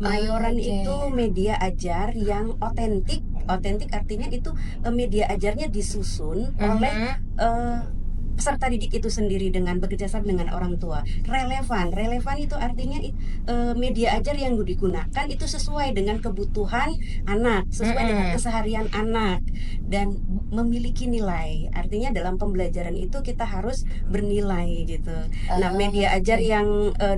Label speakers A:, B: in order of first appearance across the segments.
A: Mayoran
B: Oke.
A: itu media ajar yang otentik. Otentik artinya itu media ajarnya disusun oleh eh, peserta didik itu sendiri dengan bekerjasama dengan orang tua. Relevan itu artinya media ajar yang digunakan itu sesuai dengan kebutuhan anak, sesuai dengan keseharian anak, dan memiliki nilai. Artinya dalam pembelajaran itu kita harus bernilai gitu. Nah, media ajar
B: Oke.
A: yang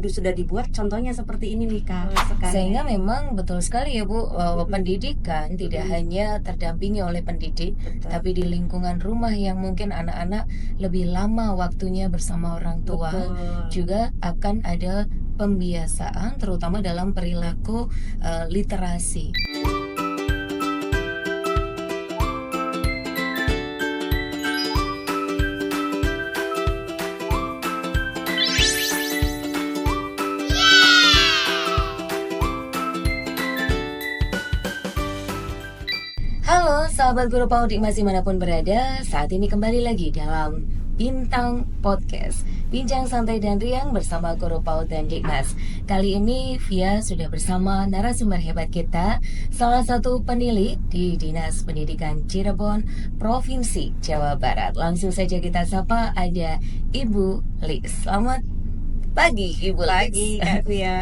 A: sudah dibuat contohnya seperti ini nih Kak
B: Sehingga
A: sekarang.
B: memang betul sekali ya Bu, pendidikan tidak
A: Mm-mm.
B: hanya terdampingi oleh pendidik,
A: Betul,
B: tapi di lingkungan rumah yang mungkin anak-anak lebih lama waktunya bersama orang tua,
A: betul.
B: juga akan ada pembiasaan terutama dalam perilaku literasi. Halo sahabat Guru PAUD dimanapun berada, saat ini kembali lagi dalam Bintang Podcast, bincang santai dan riang bersama Guru PAUD dan Dikmas. Kali ini Via sudah bersama narasumber hebat kita, salah satu penilai di Dinas Pendidikan Cirebon, Provinsi Jawa Barat. Langsung saja kita sapa, ada Ibu Lis. Selamat pagi Ibu
A: Pagi
B: Lis.
A: Kak Via.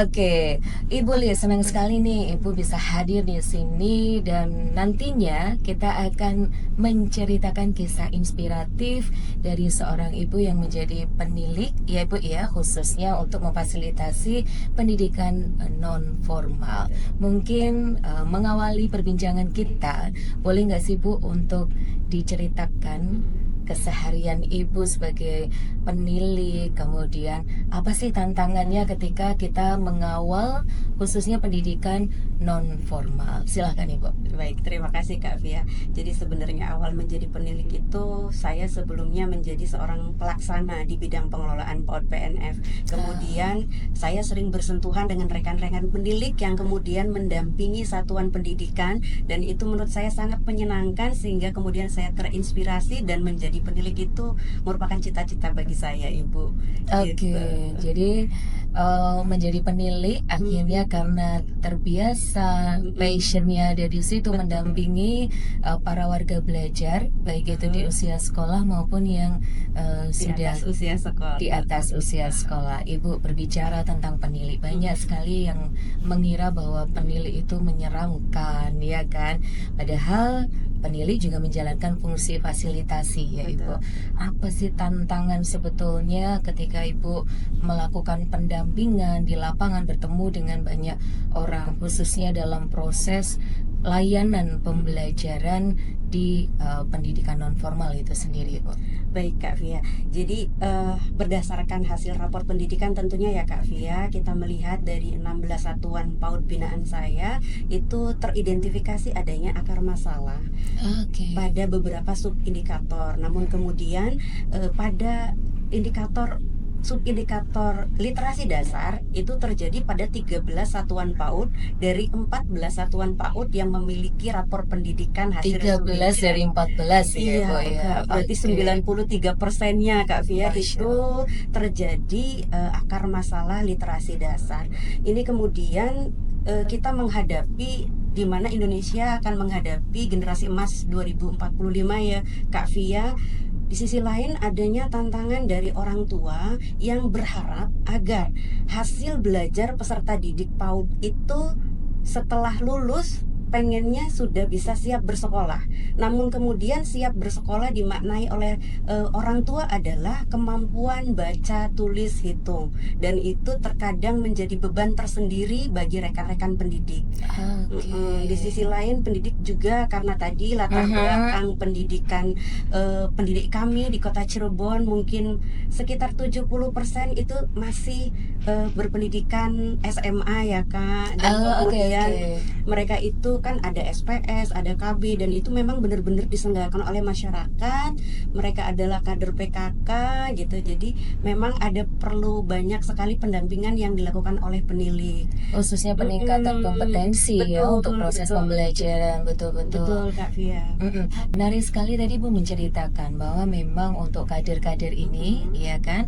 B: Oke, Ibu Lis, senang sekali nih Ibu bisa hadir di sini dan nantinya kita akan menceritakan kisah inspiratif dari seorang ibu yang menjadi penilik ya Ibu ya, khususnya untuk memfasilitasi pendidikan non formal. Mungkin mengawali perbincangan kita, boleh nggak sih Bu untuk diceritakan keseharian Ibu sebagai penilik, kemudian apa sih tantangannya ketika kita mengawal khususnya pendidikan non formal? Silahkan Ibu.
A: Baik, terima kasih Kak Via. Jadi sebenarnya awal menjadi penilik itu saya sebelumnya menjadi seorang pelaksana di bidang pengelolaan PAUD PNF. Kemudian saya sering bersentuhan dengan rekan-rekan penilik yang kemudian mendampingi satuan pendidikan, dan itu menurut saya sangat menyenangkan sehingga kemudian saya terinspirasi dan menjadi penilik itu merupakan cita-cita bagi saya, Ibu.
B: Oke,
A: Gitu.
B: jadi menjadi penilik akhirnya karena terbiasa passionnya ada di situ mendampingi para warga belajar, baik itu di usia sekolah maupun yang
A: Di
B: sudah
A: atas usia sekolah.
B: di atas usia sekolah. Ibu berbicara tentang penilik, banyak sekali yang mengira bahwa penilik itu menyeramkan, ya kan? Padahal penilik juga menjalankan fungsi fasilitasi ya Ibu. Apa sih tantangan sebetulnya ketika Ibu melakukan pendampingan di lapangan, bertemu dengan banyak orang, khususnya dalam proses layanan pembelajaran di pendidikan non formal itu sendiri, Bu?
A: Baik Kak Via, jadi berdasarkan hasil rapor pendidikan tentunya ya Kak Via, kita melihat dari 16 satuan PAUD binaan saya itu teridentifikasi adanya akar masalah pada beberapa subindikator. Namun kemudian pada indikator subindikator literasi dasar itu terjadi pada 13 satuan PAUD dari 14 satuan PAUD yang memiliki rapor pendidikan hasil
B: 13 dari 14 ya
A: Iya
B: Bu ya.
A: Kak, berarti 93%-nya Kak Via itu terjadi akar masalah literasi dasar. Ini kemudian kita menghadapi di mana Indonesia akan menghadapi generasi emas 2045 ya Kak Via. Di sisi lain adanya tantangan dari orang tua yang berharap agar hasil belajar peserta didik PAUD itu setelah lulus pengennya sudah bisa siap bersekolah. Namun kemudian siap bersekolah dimaknai oleh orang tua adalah kemampuan baca, tulis, hitung, dan itu terkadang menjadi beban tersendiri bagi rekan-rekan pendidik. Di sisi lain pendidik juga karena tadi latar belakang pendidikan pendidik kami di kota Cirebon mungkin sekitar 70% itu masih berpendidikan SMA ya Kak, dan kemudian mereka itu kan ada SPS, ada KB, dan itu memang benar-benar diselenggarakan oleh masyarakat. Mereka adalah kader PKK gitu. Jadi memang ada perlu banyak sekali pendampingan yang dilakukan oleh penilik.
B: Khususnya peningkatan kompetensi ya
A: Betul,
B: untuk proses
A: betul.
B: pembelajaran, betul-betul.
A: Betul Kak Via.
B: Menarik sekali tadi Bu menceritakan bahwa memang untuk kader-kader ini ya kan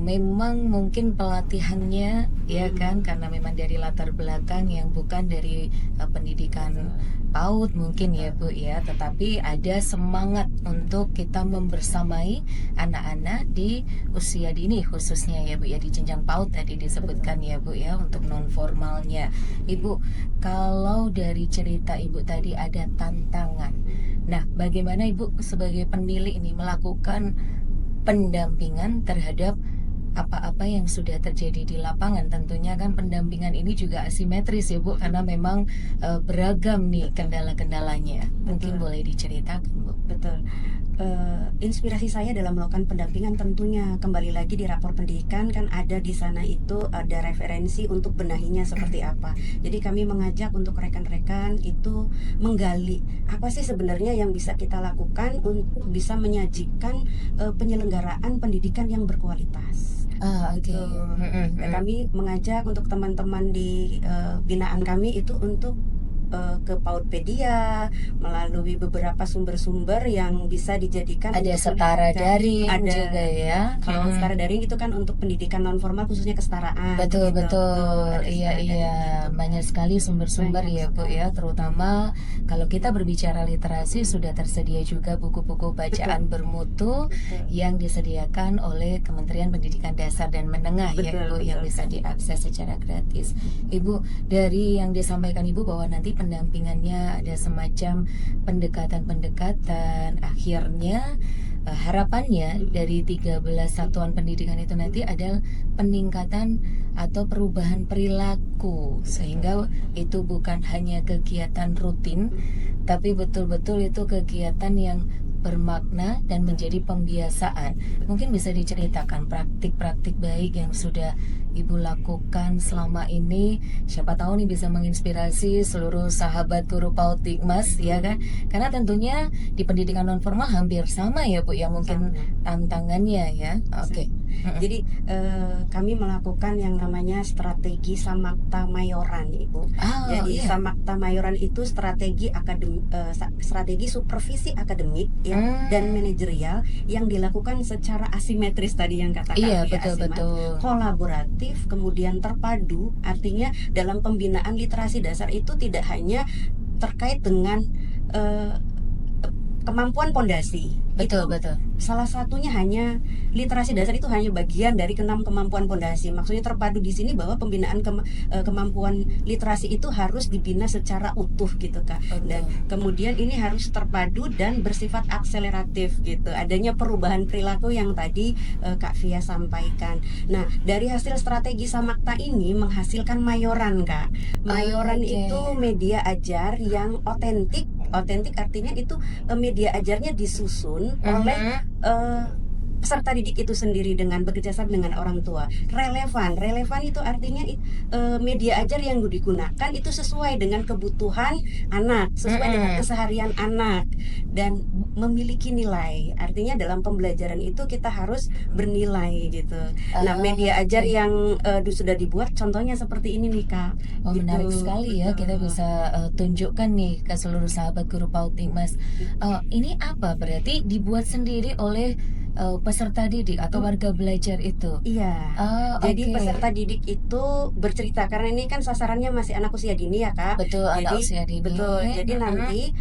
B: memang mungkin pelatihannya ya kan karena memang dari latar belakang yang bukan dari pendidikan PAUD mungkin ya Bu ya, tetapi ada semangat untuk kita membersamai anak-anak di usia dini khususnya ya Bu ya, di jenjang PAUD tadi disebutkan ya Bu ya, untuk non formalnya. Ibu, kalau dari cerita Ibu tadi ada tantangan. Nah, bagaimana Ibu sebagai penilik ini melakukan pendampingan terhadap apa-apa yang sudah terjadi di lapangan? Tentunya kan pendampingan ini juga asimetris ya Bu, karena memang beragam nih kendala-kendalanya. Mungkin
A: Betul.
B: boleh diceritakan Bu.
A: Betul. Inspirasi saya dalam melakukan pendampingan tentunya kembali lagi di rapor pendidikan kan ada di sana, itu ada referensi untuk benahinya seperti apa. Jadi kami mengajak untuk rekan-rekan itu menggali apa sih sebenarnya yang bisa kita lakukan untuk bisa menyajikan penyelenggaraan pendidikan yang berkualitas.
B: Oke.
A: Gitu. Kami mengajak untuk teman-teman di binaan kami itu untuk ke Pautpedia melalui beberapa sumber-sumber yang bisa dijadikan
B: Ada
A: untuk
B: setara
A: pendidikan.
B: daring
A: Ada
B: juga ya.
A: kalau setara daring itu kan untuk pendidikan non formal khususnya kesetaraan.
B: Betul
A: gitu.
B: betul,
A: Ada
B: iya
A: setara
B: iya,
A: daring gitu.
B: banyak sekali sumber-sumber
A: Banyak
B: ya Bu
A: sekali.
B: ya, terutama kalau kita berbicara literasi sudah tersedia juga buku-buku bacaan bermutu
A: Betul.
B: yang disediakan oleh Kementerian Pendidikan Dasar dan Menengah ya
A: Betul,
B: Bu, yang
A: betul.
B: bisa diakses secara gratis. Ibu, dari yang disampaikan Ibu bahwa nanti pendampingannya ada semacam pendekatan-pendekatan, akhirnya harapannya dari 13 satuan pendidikan itu nanti adalah peningkatan atau perubahan perilaku, sehingga itu bukan hanya kegiatan rutin tapi betul-betul itu kegiatan yang bermakna dan menjadi pembiasaan. Mungkin bisa diceritakan praktik-praktik baik yang sudah Ibu lakukan selama ini, siapa tahu nih bisa menginspirasi seluruh sahabat guru PAUD Digmas ya kan, karena tentunya di pendidikan non formal hampir sama ya Bu ya mungkin tantangannya ya. Oke.
A: Jadi kami melakukan yang namanya strategi Samakta Mayoran, Ibu. Jadi
B: Iya.
A: Samakta Mayoran itu strategi strategi supervisi akademik ya, dan manajerial yang dilakukan secara asimetris tadi yang kata Kak
B: Iya
A: Via,
B: betul.
A: kolaboratif, kemudian terpadu. Artinya dalam pembinaan literasi dasar itu tidak hanya terkait dengan kemampuan pondasi.
B: Betul.
A: Salah satunya hanya literasi dasar itu hanya bagian dari keenam kemampuan pondasi. Maksudnya terpadu di sini bahwa pembinaan kemampuan literasi itu harus dibina secara utuh gitu Kak. Dan kemudian ini harus terpadu dan bersifat akseleratif gitu. Adanya perubahan perilaku yang tadi Kak Via sampaikan. Nah, dari hasil strategi Samakta ini menghasilkan Mayoran Kak. Mayoran itu media ajar yang otentik. Otentik artinya itu media ajarnya disusun oleh peserta didik itu sendiri dengan bekerjasama dengan orang tua. Relevan itu artinya media ajar yang digunakan itu sesuai dengan kebutuhan anak, sesuai dengan keseharian anak, dan memiliki nilai. Artinya dalam pembelajaran itu kita harus bernilai gitu. Nah, media ajar yang sudah dibuat contohnya seperti ini nih Kak.
B: Gitu. Menarik sekali ya, kita bisa tunjukkan nih ke seluruh sahabat guru PAUD Digmas. Ini apa berarti dibuat sendiri oleh peserta didik atau warga belajar itu?
A: Iya. Jadi peserta didik itu bercerita, karena ini kan sasarannya masih anak usia dini ya Kak.
B: Betul, anak usia dini.
A: Betul. Jadi nanti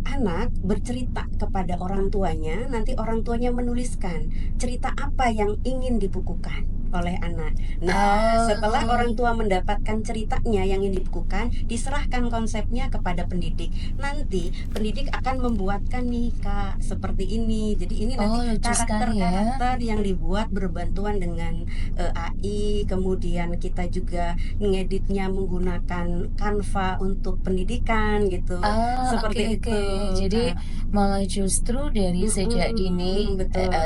A: anak bercerita kepada orang tuanya, nanti orang tuanya menuliskan cerita apa yang ingin dibukukan oleh anak. Nah, setelah orang tua mendapatkan ceritanya yang ingin dibukukan, diserahkan konsepnya kepada pendidik. Nanti pendidik akan membuatkan nih Kak seperti ini. Jadi ini nanti karakter yang dibuat berbantuan dengan AI. Kemudian kita juga ngeditnya menggunakan Canva untuk pendidikan gitu. Seperti itu.
B: Jadi malah justru dari sejak dini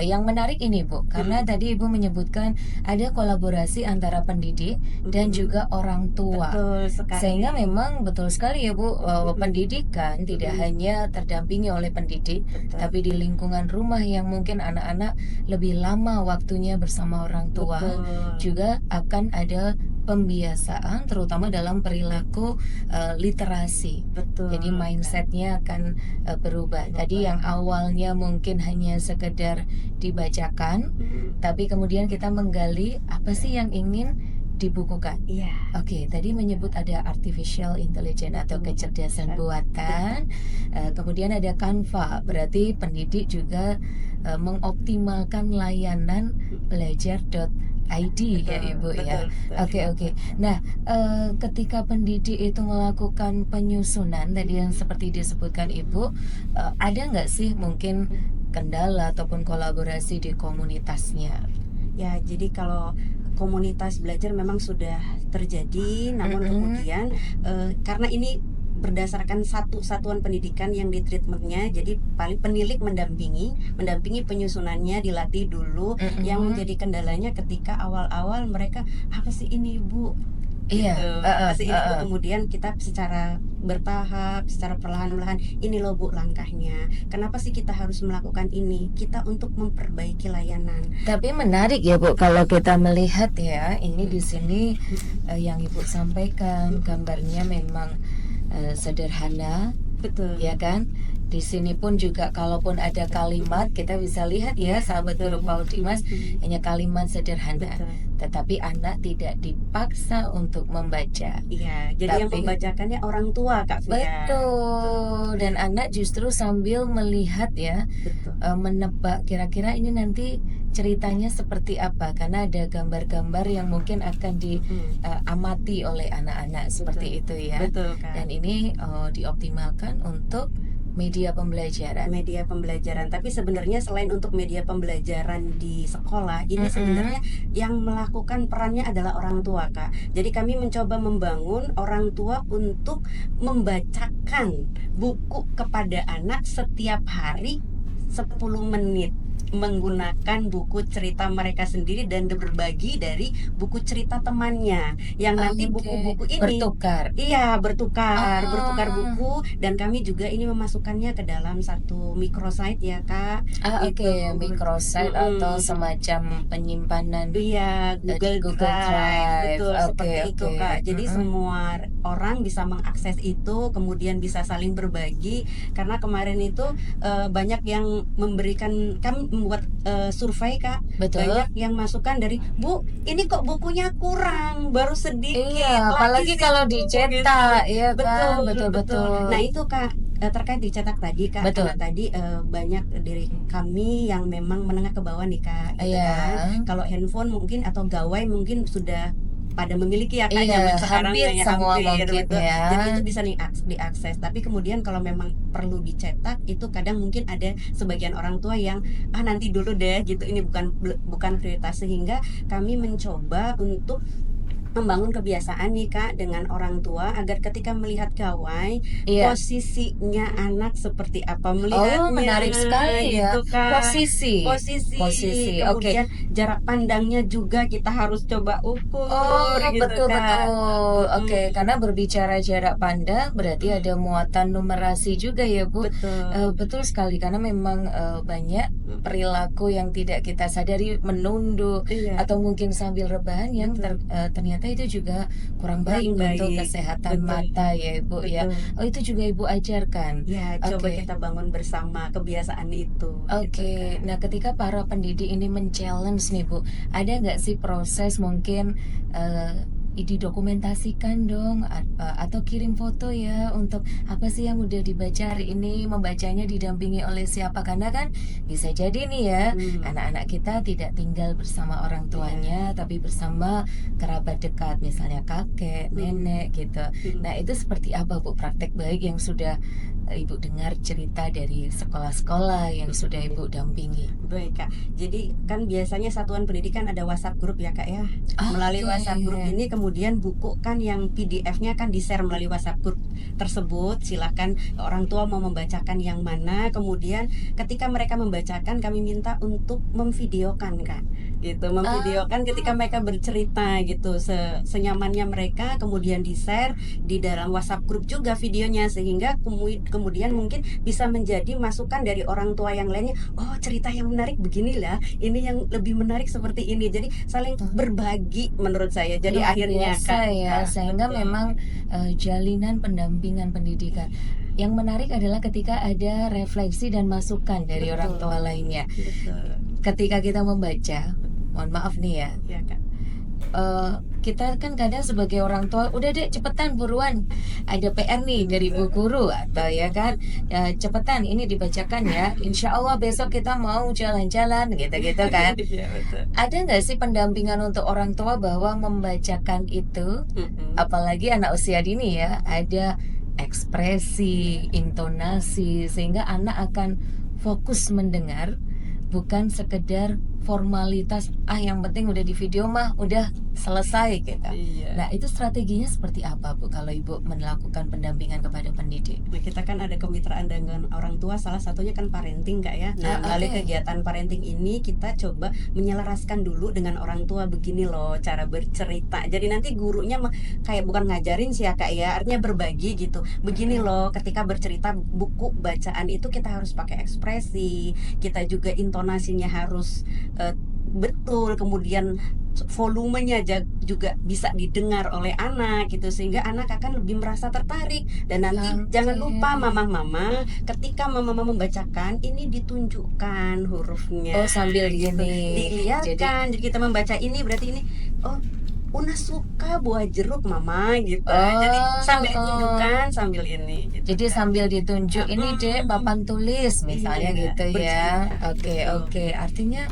B: yang menarik ini Bu, karena tadi Ibu menyebutkan ada kolaborasi antara pendidik dan
A: Mm-mm.
B: juga orang tua.
A: Betul sekali.
B: Sehingga memang betul sekali ya Bu,
A: Mm-mm.
B: pendidikan tidak
A: Mm-mm.
B: hanya terdampingi oleh pendidik,
A: Betul.
B: tapi di lingkungan rumah yang mungkin anak-anak lebih lama waktunya bersama orang tua,
A: Betul.
B: juga akan ada pembiasaan terutama dalam perilaku literasi.
A: Betul.
B: Jadi mindsetnya akan berubah. Tadi yang awalnya mungkin hanya sekedar dibacakan,
A: Mm.
B: tapi kemudian kita menggali apa sih yang ingin dibukukan.
A: Iya.
B: Oke, tadi menyebut ada artificial intelligence atau kecerdasan buatan. Kemudian ada Canva, berarti pendidik juga mengoptimalkan layanan belajar.id ya Ibu ya. Oke. Nah, ketika pendidik itu melakukan penyusunan tadi yang seperti disebutkan Ibu, ada nggak sih mungkin kendala ataupun kolaborasi di komunitasnya?
A: Ya, jadi kalau komunitas belajar memang sudah terjadi, namun kemudian karena ini berdasarkan satu satuan pendidikan yang di treatmentnya, jadi paling penilik mendampingi penyusunannya, dilatih dulu. Yang menjadi kendalanya ketika awal-awal mereka apa sih ini Bu?
B: Iya,
A: Apa sih ini Bu? Kemudian kita secara bertahap, secara perlahan-lahan, ini loh Bu langkahnya. Kenapa sih kita harus melakukan ini? Kita untuk memperbaiki layanan.
B: Tapi menarik ya Bu, kalau kita melihat ya, ini di sini yang Ibu sampaikan gambarnya memang sederhana,
A: Betul.
B: ya kan? Di sini pun juga kalaupun ada kalimat kita bisa lihat ya sahabat guru Paul Dimas, hanya kalimat sederhana.
A: Betul.
B: Tetapi anak tidak dipaksa untuk membaca.
A: Iya, jadi yang membacakannya orang tua Kak Fia.
B: Betul. Dan anak justru sambil melihat ya, menebak kira-kira ini nanti ceritanya seperti apa, karena ada gambar-gambar yang mungkin akan diamati oleh anak-anak seperti itu ya.
A: Betul Kak.
B: Dan ini dioptimalkan untuk media pembelajaran.
A: Tapi sebenarnya selain untuk media pembelajaran di sekolah, ini sebenarnya yang melakukan perannya adalah orang tua Kak. Jadi kami mencoba membangun orang tua untuk membacakan buku kepada anak setiap hari 10 menit, menggunakan buku cerita mereka sendiri dan berbagi dari buku cerita temannya, yang nanti buku-buku ini bertukar buku, dan kami juga ini memasukkannya ke dalam satu microsite ya Kak.
B: Microsite atau semacam penyimpanan
A: Google Drive. Betul, seperti itu Kak. Jadi semua orang bisa mengakses itu, kemudian bisa saling berbagi. Karena kemarin itu banyak yang memberikan, kami membuat survei Kak.
B: Betul.
A: Banyak yang masukan dari Bu, ini kok bukunya kurang, baru sedikit.
B: Iya, apalagi kalau dicetak, ya kan. Betul.
A: Nah itu Kak, terkait dicetak tadi Kak, karena tadi banyak dari kami yang memang menengah ke bawah nih Kak, gitu kan. Kalau handphone mungkin atau gawai mungkin sudah pada memiliki ya Kak, zaman sekarang
B: hampir semua mungkin ya.
A: Jadi itu bisa diakses. Tapi kemudian kalau memang perlu dicetak, itu kadang mungkin ada sebagian orang tua yang nanti dulu deh gitu, ini bukan prioritas, sehingga kami mencoba untuk membangun kebiasaan nih Kak dengan orang tua agar ketika melihat gawai, posisinya anak seperti apa melihatnya.
B: Menarik sekali ya,
A: gitu, Kak.
B: Posisi.
A: Kemudian jarak pandangnya juga kita harus coba ukur.
B: Betul. Karena berbicara jarak pandang berarti ada muatan numerasi juga ya Bu. Betul sekali, karena memang banyak perilaku yang tidak kita sadari, menunduk atau mungkin sambil rebahan yang ternyata itu juga kurang baik untuk kesehatan mata ya Ibu ya. Itu juga Ibu ajarkan.
A: Ya, coba kita bangun bersama kebiasaan itu.
B: Nah ketika para pendidik ini men-challenge nih Bu, ada nggak sih proses mungkin didokumentasikan dong, atau kirim foto ya untuk apa sih yang udah dibaca hari ini, membacanya didampingi oleh siapa, karena kan bisa jadi nih ya anak-anak kita tidak tinggal bersama orang tuanya tapi bersama kerabat dekat, misalnya kakek, nenek gitu. Nah itu seperti apa Bu praktek baik yang sudah Ibu dengar cerita dari sekolah-sekolah yang sudah Ibu dampingi?
A: Baik Kak, jadi kan biasanya satuan pendidikan ada WhatsApp grup ya Kak ya. Melalui WhatsApp grup ini kemudian kemudian buku kan yang PDF-nya kan di-share melalui WhatsApp group tersebut. Silakan orang tua mau membacakan yang mana. Kemudian ketika mereka membacakan, kami minta untuk memvideokan Kak. Gitu, memvideokan ketika mereka bercerita gitu, senyamannya mereka, kemudian di-share di dalam WhatsApp group juga videonya, sehingga kemudian mungkin bisa menjadi masukan dari orang tua yang lainnya. Oh, cerita yang menarik beginilah, ini yang lebih menarik seperti ini. Jadi saling berbagi menurut saya. Jadi
B: Luar
A: akhirnya
B: biasa ya, sehingga
A: betul.
B: memang jalinan pendampingan pendidikan. Yang menarik adalah ketika ada refleksi dan masukan dari orang tua lainnya.
A: Betul.
B: Ketika kita membaca, mohon maaf nih ya,
A: Ya Kak.
B: kita kan kadang sebagai orang tua, udah deh cepetan buruan, ada PR nih dari bu guru, atau ya kan, cepetan ini dibacakan ya, insya Allah besok kita mau jalan-jalan gitu-gitu kan.
A: Iya betul.
B: Ada nggak sih pendampingan untuk orang tua bahwa membacakan itu, apalagi anak usia dini ya, ada ekspresi, intonasi, sehingga anak akan fokus mendengar, bukan sekedar formalitas, yang penting udah di video mah udah selesai gitu.
A: Iya.
B: Nah, itu strateginya seperti apa Bu kalau Ibu melakukan pendampingan kepada pendidik?
A: Nah, kita kan ada kemitraan dengan orang tua, salah satunya kan parenting Kak ya. Nah, melalui kegiatan parenting ini kita coba menyelaraskan dulu dengan orang tua, begini loh cara bercerita. Jadi nanti gurunya kayak bukan ngajarin sih ya Kak ya, artinya berbagi gitu. Begini loh ketika bercerita buku bacaan itu kita harus pakai ekspresi, kita juga intonasinya harus betul, kemudian volumenya juga bisa didengar oleh anak gitu, sehingga anak akan lebih merasa tertarik. Dan nanti jangan lupa mama ketika mama membacakan ini ditunjukkan hurufnya,
B: sambil gini
A: dilihatkan. Jadi kita membaca ini berarti ini, oh Una suka buah jeruk mama gitu. Jadi sambil ditunjukkan sambil ini gitu.
B: Jadi sambil ditunjuk, ini deh papan tulis misalnya gitu ya. Oke. Artinya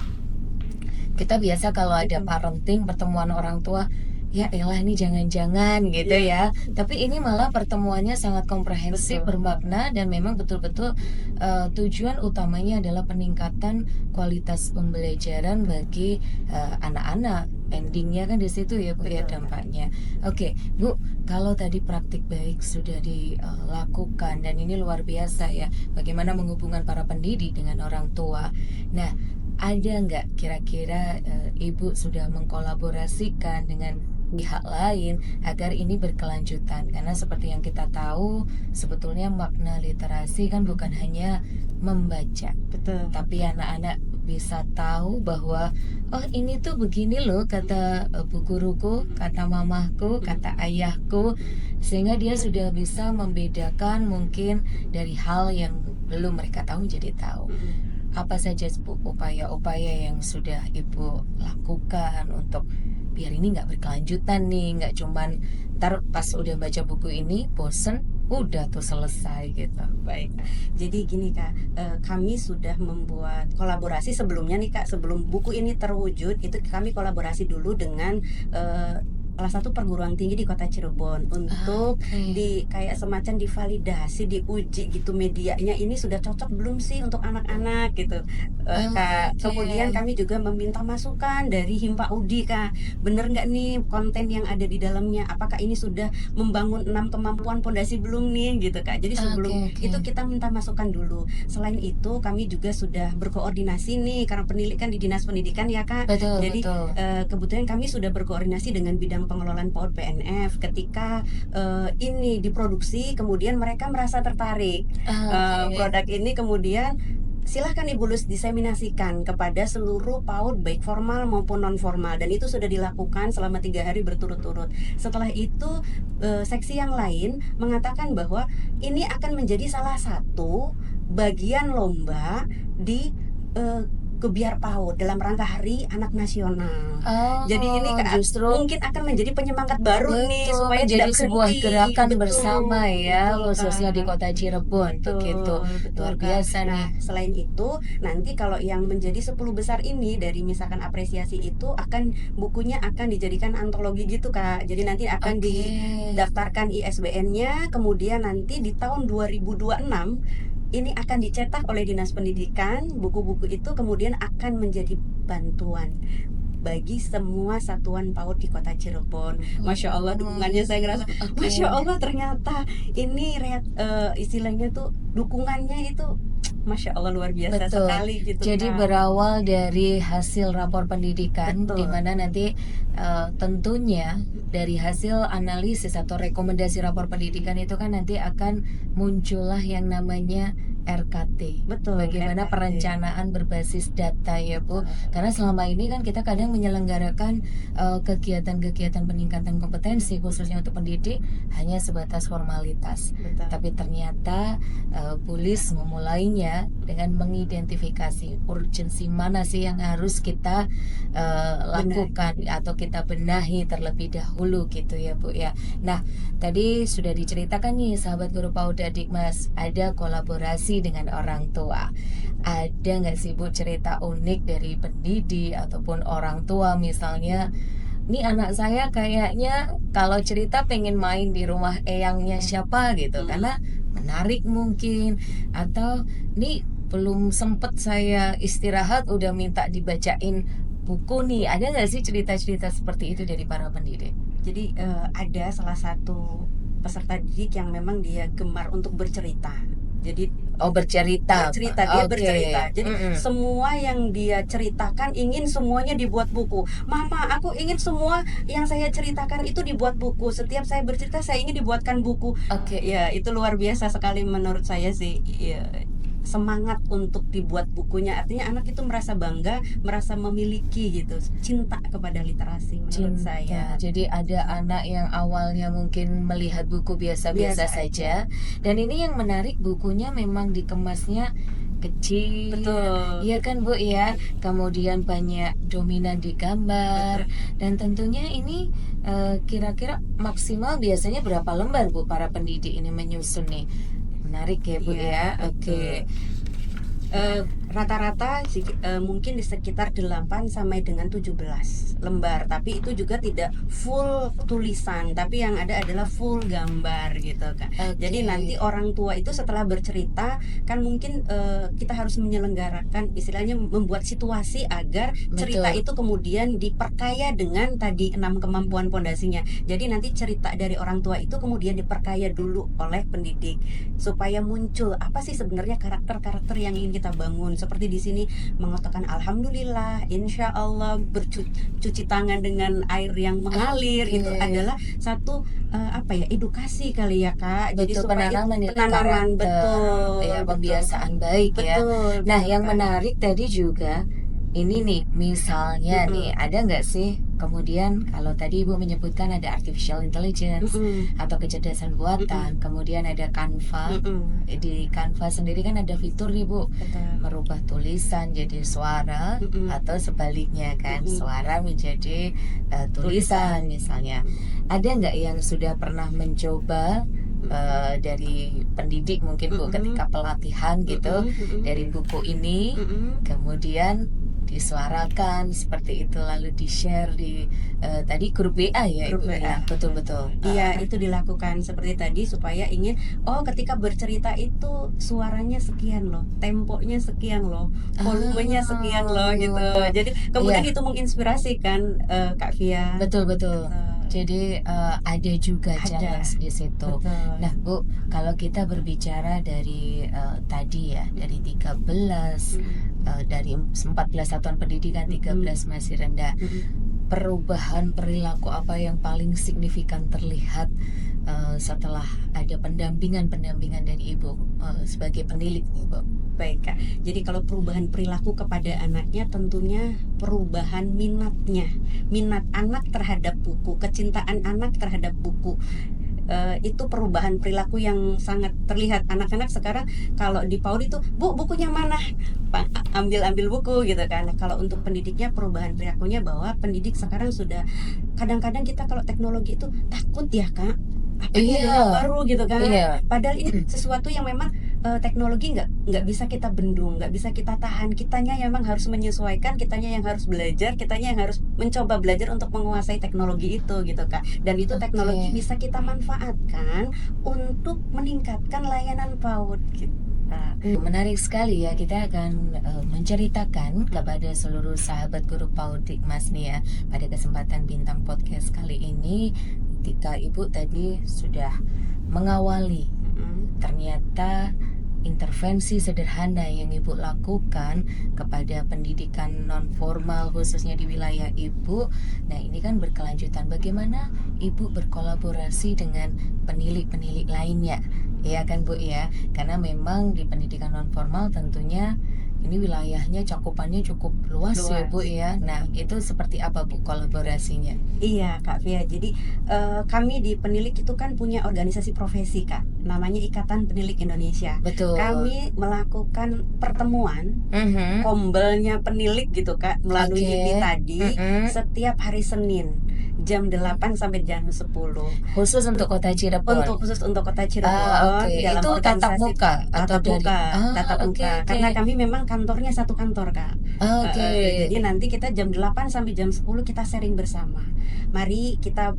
B: kita biasa kalau ada parenting, pertemuan orang tua, ya elah ini jangan-jangan gitu ya. Tapi ini malah pertemuannya sangat komprehensif, bermakna, dan memang betul-betul tujuan utamanya adalah peningkatan kualitas pembelajaran bagi anak-anak. Endingnya kan di situ ya Bu ya, dampaknya. Oke Bu, kalau tadi praktik baik sudah dilakukan dan ini luar biasa ya, bagaimana menghubungkan para pendidik dengan orang tua. Nah, ada nggak kira-kira Ibu sudah mengkolaborasikan dengan pihak lain agar ini berkelanjutan? Karena seperti yang kita tahu, sebetulnya makna literasi kan bukan hanya membaca,
A: betul,
B: tapi anak-anak bisa tahu bahwa oh ini tuh begini loh kata bu guruku, kata mamaku, kata ayahku, sehingga dia sudah bisa membedakan mungkin dari hal yang belum mereka tahu jadi tahu. Apa saja Bu upaya-upaya yang sudah Ibu lakukan untuk biar ini nggak berkelanjutan nih, nggak cuman ntar pas udah baca buku ini bosen udah tuh selesai gitu.
A: Baik, jadi gini Kak, kami sudah membuat kolaborasi sebelumnya nih Kak, sebelum buku ini terwujud itu kami kolaborasi dulu dengan salah satu perguruan tinggi di kota Cirebon untuk kayak semacam divalidasi, diuji gitu medianya ini sudah cocok belum sih untuk anak-anak gitu Kak. Kemudian kami juga meminta masukan dari Himpa Udi Kak, bener nggak nih konten yang ada di dalamnya, apakah ini sudah membangun 6 kemampuan pondasi belum nih gitu Kak. Jadi sebelum itu kita minta masukan dulu. Selain itu kami juga sudah berkoordinasi nih karena pendidikan di Dinas Pendidikan ya Kak. Jadi kebetulan kami sudah berkoordinasi dengan bidang pengelolaan PAUD PNF ketika ini diproduksi, kemudian mereka merasa tertarik produk ini, kemudian silahkan Ibu Lus diseminasikan kepada seluruh PAUD baik formal maupun non formal, dan itu sudah dilakukan selama 3 hari berturut-turut. Setelah itu seksi yang lain mengatakan bahwa ini akan menjadi salah satu bagian lomba di Gebiar PAUD dalam rangka Hari Anak Nasional. Jadi ini justru mungkin akan menjadi penyemangat baru nih supaya
B: jadi sebuah gerakan
A: betul,
B: bersama ya,
A: betul,
B: khususnya di kota Cirebon begitu. Luar biasa nih.
A: Selain itu nanti kalau yang menjadi 10 besar ini dari misalkan apresiasi itu akan bukunya akan dijadikan antologi gitu Kak. Jadi nanti akan didaftarkan ISBN-nya, kemudian nanti di tahun 2026 ini akan dicetak oleh Dinas Pendidikan. Buku-buku itu kemudian akan menjadi bantuan bagi semua satuan PAUD di Kota Cirebon. Masya Allah dukungannya, saya ngerasa
B: Oke.
A: Masya Allah ternyata ini istilahnya tuh dukungannya itu Masya Allah luar biasa
B: Betul.
A: sekali gitu
B: Jadi
A: Kak.
B: berawal dari hasil rapor pendidikan, di
A: Betul.
B: mana nanti tentunya dari hasil analisis atau rekomendasi rapor pendidikan itu kan nanti akan muncullah yang namanya RKT.
A: Betul,
B: Bagaimana
A: RKT.
B: perencanaan berbasis data ya Bu.
A: Betul.
B: Karena selama ini kan kita kadang menyelenggarakan kegiatan-kegiatan peningkatan kompetensi khususnya untuk pendidik hanya sebatas formalitas.
A: Betul.
B: Tapi ternyata Bulis memulainya dengan mengidentifikasi urgensi mana sih yang harus kita lakukan atau kita benahi terlebih dahulu gitu ya Bu ya. Nah tadi sudah diceritakan nih sahabat guru PAUD Adikmas, ada kolaborasi dengan orang tua. Ada nggak sih Bu cerita unik dari pendidik ataupun orang tua misalnya, nih anak saya kayaknya kalau cerita pengen main di rumah eyangnya siapa gitu, karena menarik mungkin, atau nih belum sempet saya istirahat udah minta dibacain buku nih. Ada nggak sih cerita-cerita seperti itu dari para pendidik?
A: Jadi ada salah satu peserta didik yang memang dia gemar untuk bercerita. Jadi
B: bercerita.
A: dia
B: Oke.
A: bercerita. Jadi semua yang dia ceritakan ingin semuanya dibuat buku. Mama, aku ingin semua yang saya ceritakan itu dibuat buku. Setiap saya bercerita saya ingin dibuatkan buku.
B: Oke.
A: Ya, itu luar biasa sekali menurut saya sih. Ya, semangat untuk dibuat bukunya, artinya anak itu merasa bangga, merasa memiliki gitu, cinta kepada literasi menurut saya.
B: Jadi ada anak yang awalnya mungkin melihat buku biasa-biasa
A: Biasa
B: saja, dan ini yang menarik bukunya memang dikemasnya kecil.
A: Betul.
B: Iya kan Bu ya. Kemudian banyak dominan di gambar.
A: Betul.
B: Dan tentunya ini kira-kira maksimal biasanya berapa lembar Bu para pendidik ini menyusun nih? Menarik ya Bu
A: Iya,
B: ya. Oke.
A: Rata-rata mungkin di sekitar 8 sampai dengan 17 lembar, tapi itu juga tidak full tulisan, tapi yang ada adalah full gambar gitu kan. Jadi nanti orang tua itu setelah bercerita kan mungkin kita harus menyelenggarakan istilahnya membuat situasi agar cerita itu kemudian diperkaya dengan tadi 6 kemampuan pondasinya. Jadi nanti cerita dari orang tua itu kemudian diperkaya dulu oleh pendidik supaya muncul apa sih sebenarnya karakter-karakter yang ingin kita bangun. Seperti di sini mengatakan alhamdulillah, insya Allah, bercuci tangan dengan air yang mengalir, itu adalah satu edukasi kali ya Kak. Jadi supaya penanaman betul,
B: ya, pembiasaan baik ya.
A: betul.
B: Nah yang menarik tadi juga ini nih, misalnya nih ada nggak sih kemudian kalau tadi Ibu menyebutkan ada artificial intelligence atau kecerdasan buatan, kemudian ada Canva. Di Canva sendiri kan ada fitur nih Bu, merubah tulisan jadi suara atau sebaliknya kan, suara menjadi tulisan misalnya. Ada nggak yang sudah pernah mencoba dari pendidik mungkin Bu ketika pelatihan gitu dari buku ini kemudian disuarakan seperti itu lalu di-share di tadi grup WA ya
A: Grup
B: Ibu ya.
A: WA.
B: Betul-betul.
A: Iya, itu dilakukan seperti tadi supaya ingin ketika bercerita itu suaranya sekian loh, temponya sekian loh, volumenya sekian loh gitu. Jadi kemudian itu menginspirasi kan Kak Via.
B: Betul-betul. Jadi ada juga challenge di situ.
A: Betul.
B: Nah Bu, kalau kita berbicara dari tadi ya, dari 13 dari 14 satuan pendidikan, 13 masih rendah. Perubahan perilaku apa yang paling signifikan terlihat setelah ada pendampingan dari Ibu sebagai penilik nih Bu?
A: Baik Kak, jadi kalau perubahan perilaku kepada anaknya tentunya perubahan minatnya, minat anak terhadap buku, kecintaan anak terhadap buku. Itu perubahan perilaku yang sangat terlihat. Anak-anak sekarang kalau di PAUD itu, Bu, bukunya mana? Ambil buku gitu kan. Nah, kalau untuk pendidiknya perubahan perilakunya bahwa pendidik sekarang sudah kadang-kadang kita kalau teknologi itu takut ya Kak. Apanya yang baru gitu kan. Padahal ini sesuatu yang memang teknologi nggak bisa kita bendung, nggak bisa kita tahan. Kitanya yang memang harus menyesuaikan, kitanya yang harus belajar, kitanya yang harus mencoba belajar untuk menguasai teknologi itu gitu Kak. Dan itu teknologi bisa kita manfaatkan untuk meningkatkan layanan PAUD gitu. Kak.
B: Menarik sekali ya, kita akan menceritakan kepada seluruh sahabat guru PAUD Mas nih ya, pada kesempatan Bintang Podcast kali ini, ketika Ibu tadi sudah mengawali, ternyata intervensi sederhana yang Ibu lakukan kepada pendidikan non formal khususnya di wilayah Ibu. Nah, ini kan berkelanjutan, bagaimana Ibu berkolaborasi dengan penilik-penilik lainnya. Ya kan Bu ya, karena memang di pendidikan non formal tentunya ini wilayahnya cakupannya cukup luas ya Bu ya. Nah, itu seperti apa Bu kolaborasinya?
A: Iya Kak Via, jadi kami di Penilik itu kan punya organisasi profesi Kak, namanya Ikatan Penilik Indonesia.
B: Betul.
A: Kami melakukan pertemuan
B: Mhm.
A: kombelnya penilik gitu Kak, melalui
B: Oke.
A: IPI tadi setiap hari Senin jam 8 sampai jam 10.
B: Khusus untuk kota Cirebon.
A: Khusus untuk kota
B: Oke.
A: Cirebon dalam
B: Itu tatap
A: organisasi
B: muka atau dari
A: tatap
B: oke
A: muka.
B: oke.
A: Karena kami memang kantornya satu kantor Kak.
B: Oke.
A: Jadi nanti kita jam 8 sampai jam 10 kita sharing bersama. Mari kita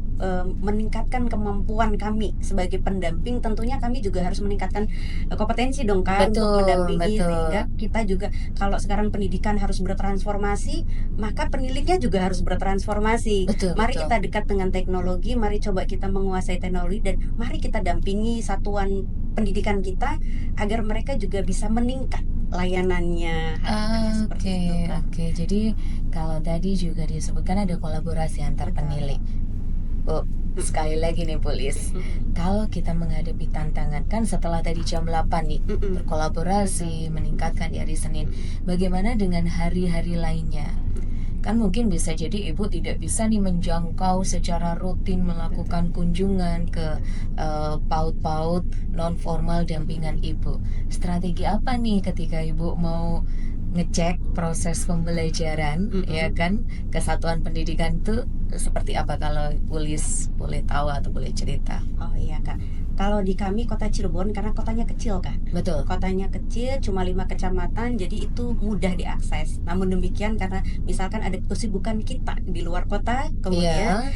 A: meningkatkan kemampuan kami sebagai pendamping. Tentunya kami juga harus meningkatkan kompetensi dong Kak untuk
B: Betul,
A: mendampingi,
B: betul.
A: sehingga kita juga, kalau sekarang pendidikan harus bertransformasi, maka peniliknya juga harus bertransformasi.
B: Betul,
A: Mari
B: betul.
A: kita dekat dengan teknologi, mari coba kita menguasai teknologi, dan mari kita dampingi satuan pendidikan kita agar mereka juga bisa meningkat layanannya. Harapannya seperti
B: Oke,
A: itu Kak.
B: oke. Jadi kalau tadi juga disebutkan ada kolaborasi antar
A: Betul.
B: penilik. Bu, sekali lagi nih Bu Lis, kalau kita menghadapi tantangan kan setelah tadi jam 8 nih berkolaborasi, meningkatkan di hari Senin, bagaimana dengan hari-hari lainnya? Kan mungkin bisa jadi Ibu tidak bisa nih menjangkau secara rutin melakukan kunjungan ke PAUD-PAUD non formal dampingan Ibu. Strategi apa nih ketika Ibu mau ngecek proses pembelajaran ya kan, kesatuan pendidikan itu seperti apa, kalau Pulis boleh tahu atau boleh cerita?
A: Oh iya Kak, kalau di kami kota Cirebon, karena kotanya kecil kan,
B: Betul.
A: kotanya kecil, cuma 5 kecamatan, jadi itu mudah diakses. Namun demikian, karena misalkan ada kesibukan kita di luar kota, kemudian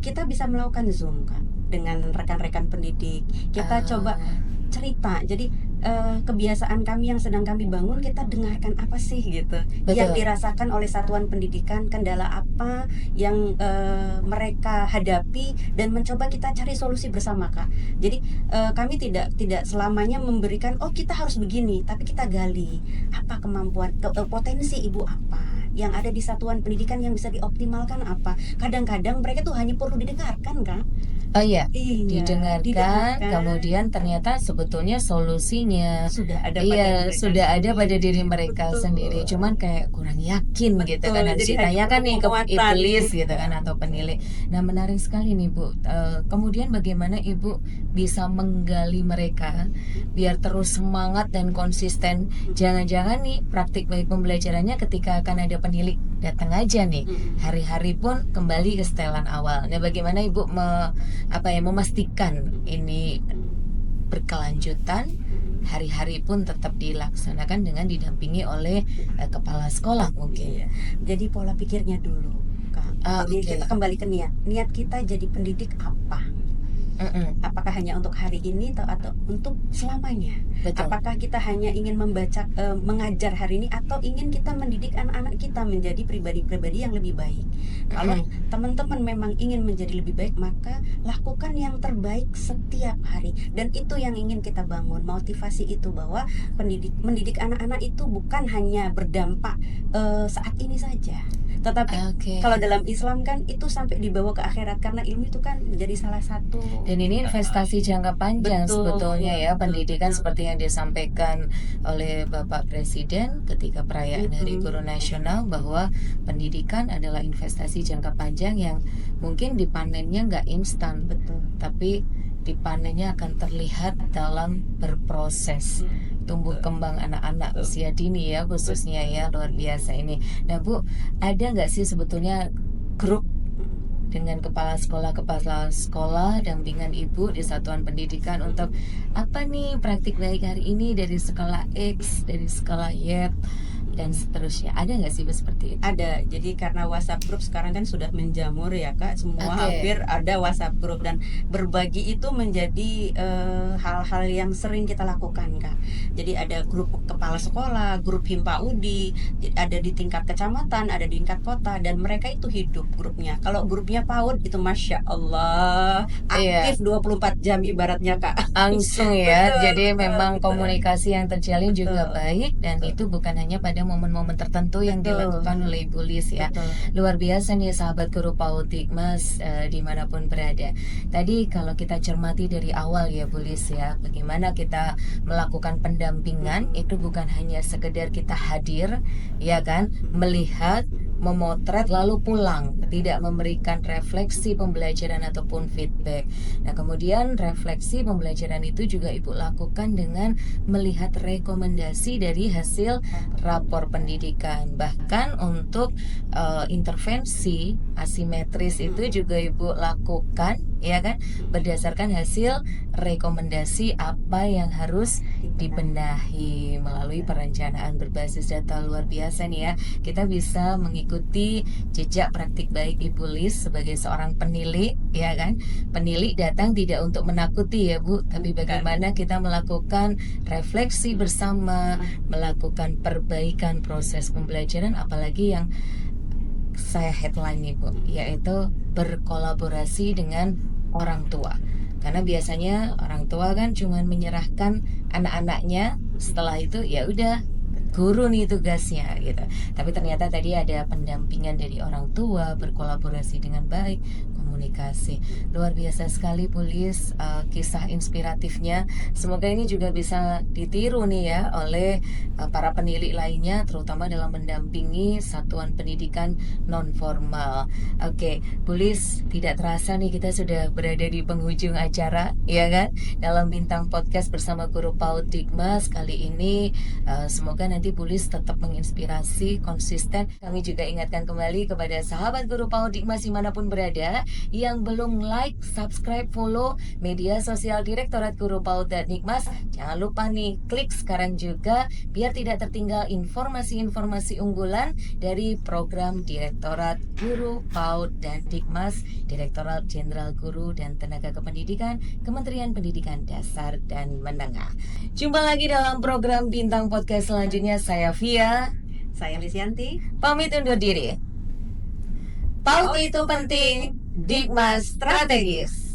A: kita bisa melakukan Zoom Kak dengan rekan-rekan pendidik. Kita coba cerita, jadi kebiasaan kami yang sedang kami bangun, kita dengarkan apa sih gitu yang dirasakan oleh satuan pendidikan, kendala apa yang mereka hadapi, dan mencoba kita cari solusi bersama Kak. Jadi kami tidak selamanya memberikan oh kita harus begini, tapi kita gali apa kemampuan, potensi ibu apa yang ada di satuan pendidikan yang bisa dioptimalkan apa. Kadang-kadang mereka tuh hanya perlu didengarkan Kak.
B: Oh iya,
A: Iya,
B: didengarkan, kemudian ternyata sebetulnya solusinya
A: sudah ada
B: iya,
A: pada
B: sudah ada pada diri mereka sendiri. Cuman kayak kurang yakin gitu kan, harus
A: Jadi hanya
B: ditanyakan nih ke
A: penguatan.
B: Iblis gitu kan, atau penilik. Nah, menarik sekali nih Bu. Kemudian bagaimana Ibu bisa menggali mereka biar terus semangat dan konsisten? Jangan-jangan nih praktik baik pembelajarannya ketika akan ada penilik datang aja nih, hari-hari pun kembali ke setelan awal. Nah, bagaimana Ibu memastikan ini berkelanjutan, hari-hari pun tetap dilaksanakan dengan didampingi oleh kepala sekolah mungkin.
A: Jadi pola pikirnya dulu Kak. Jadi kita kembali ke niat kita jadi pendidik apa? Apakah hanya untuk hari ini atau untuk selamanya?
B: Betul.
A: Apakah kita hanya ingin mengajar hari ini, atau ingin kita mendidik anak-anak kita menjadi pribadi-pribadi yang lebih baik? Kalau teman-teman memang ingin menjadi lebih baik, maka lakukan yang terbaik setiap hari, dan itu yang ingin kita bangun, motivasi itu, bahwa mendidik anak-anak itu bukan hanya berdampak saat ini saja, tetapi kalau dalam Islam kan itu sampai dibawa ke akhirat, karena ilmu itu kan menjadi salah satu.
B: Dan ini investasi jangka panjang sebetulnya ya, pendidikan seperti yang disampaikan oleh Bapak Presiden ketika perayaan Hari Guru Nasional, bahwa pendidikan adalah investasi jangka panjang yang mungkin dipanennya nggak instan, tapi dipanennya akan terlihat dalam berproses tumbuh kembang anak-anak usia dini ya, khususnya ya, luar biasa ini. Nah Bu, ada nggak sih sebetulnya grup dengan kepala sekolah dampingan Ibu di satuan pendidikan untuk apa nih praktik baik hari ini dari sekolah X, dari sekolah Y, dan seterusnya. Ada nggak sih Bu seperti itu?
A: Ada. Jadi karena WhatsApp group sekarang kan sudah menjamur ya Kak, semua
B: Oke.
A: hampir ada WhatsApp group, dan berbagi itu menjadi hal-hal yang sering kita lakukan Kak. Jadi ada grup kepala sekolah, grup Himpa Udi, ada di tingkat kecamatan, ada di tingkat kota, dan mereka itu hidup grupnya. Kalau grupnya PAUD itu Masya Allah
B: Iya.
A: aktif 24 jam ibaratnya Kak.
B: Langsung ya,
A: Betul,
B: jadi
A: betul,
B: memang
A: betul.
B: komunikasi yang terjalin juga
A: Betul,
B: baik, dan
A: betul,
B: itu bukan hanya pada momen-momen tertentu yang
A: betul,
B: dilakukan oleh Ibu Lis ya.
A: betul.
B: Luar biasa nih sahabat Guru PAUD Digmas dimanapun berada. Tadi kalau kita cermati dari awal ya Bu Lis ya, bagaimana kita melakukan pendampingan itu bukan hanya sekedar kita hadir ya kan, melihat, memotret lalu pulang, tidak memberikan refleksi pembelajaran ataupun feedback. Nah, kemudian refleksi pembelajaran itu juga Ibu lakukan dengan melihat rekomendasi dari hasil rapor pendidikan. Bahkan untuk intervensi asimetris itu juga Ibu lakukan, ya kan? Berdasarkan hasil rekomendasi apa yang harus dibenahi melalui perencanaan berbasis data. Luar biasa nih ya. Kita bisa mengikuti jejak praktik baik Ibu Lis sebagai seorang penilik, ya kan? Penilik datang tidak untuk menakuti ya Bu, tapi bagaimana kita melakukan refleksi bersama, melakukan perbaikan proses pembelajaran, apalagi yang saya headline nih Bu, yaitu berkolaborasi dengan orang tua. Karena biasanya orang tua kan cuma menyerahkan anak-anaknya, setelah itu ya udah guru nih tugasnya gitu. Tapi ternyata tadi ada pendampingan dari orang tua, berkolaborasi dengan baik, komunikasi. Luar biasa sekali Bu Lis, kisah inspiratifnya. Semoga ini juga bisa ditiru nih ya oleh para penilik lainnya, terutama dalam mendampingi satuan pendidikan non formal. Oke, Bu Lis, tidak terasa nih kita sudah berada di penghujung acara, ya kan? Dalam Bintang Podcast bersama Guru PAUD Digmas kali ini, semoga nanti Bu Lis tetap menginspirasi, konsisten. Kami juga ingatkan kembali kepada sahabat Guru PAUD Digmas dimanapun berada, yang belum like, subscribe, follow media sosial Direktorat Guru PAUD dan Digmas, jangan lupa nih klik sekarang juga biar tidak tertinggal informasi-informasi unggulan dari program Direktorat Guru PAUD dan Digmas, Direktorat Jenderal Guru dan Tenaga Kependidikan, Kementerian Pendidikan Dasar dan Menengah. Jumpa lagi dalam program Bintang Podcast selanjutnya. Saya Via,
A: Saya Lisianti.
B: pamit undur diri. PAUD itu penting, Digmas strategis.